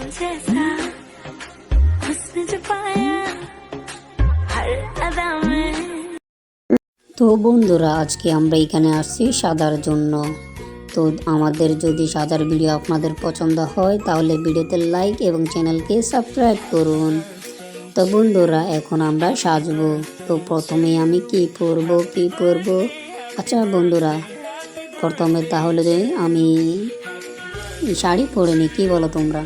जैसा हुस्न जो पाया हर अदा में। তো বন্ধুরা, আজকে আমরা এখানে আসছি সাজার জন্য। তো আমাদের যদি সাজার ভিডিও আপনাদের পছন্দ হয় তাহলে ভিডিওতে লাইক এবং চ্যানেলকে সাবস্ক্রাইব করুন। তো বন্ধুরা, এখন আমরা সাজবো। তো প্রথমে আমি কি পরবো। আচ্ছা বন্ধুরা, প্রথমে তাহলে আমি শাড়ি পরে নি, কি বলো তোমরা?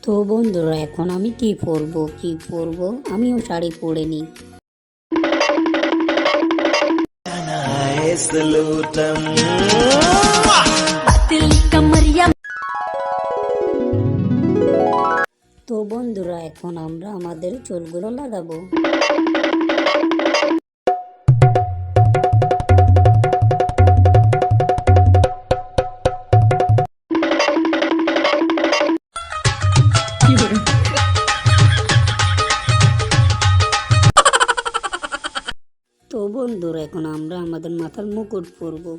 তো বন্ধুরা, এখন আমি কি পরবো, আমিও শাড়ি পরে নি। তো বন্ধুরা, এখন আমরা আমাদের চুলগুলো লাগাবো। তো বন্ধুরা, এখন আমরা আমাদের মাথার মুকুট পরবো।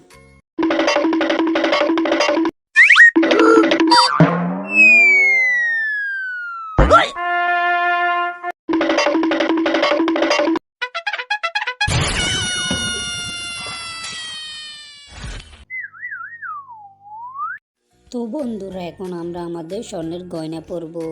তো বন্ধুরা, এখন আমরা আমাদের স্বর্ণের গয়না পরবো।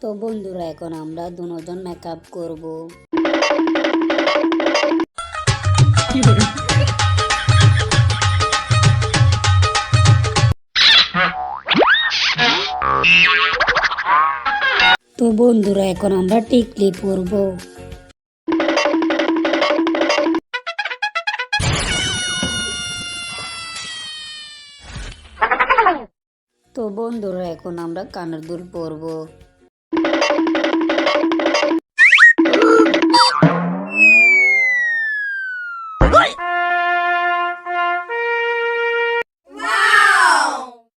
তো বন্ধুরা, এখন আমরা দুজন মেকআপ করব। তো বন্ধুরা, এখন আমরা টিকলি পরব। তো বন্ধুরা, এখন আমরা কানের দুল পরব।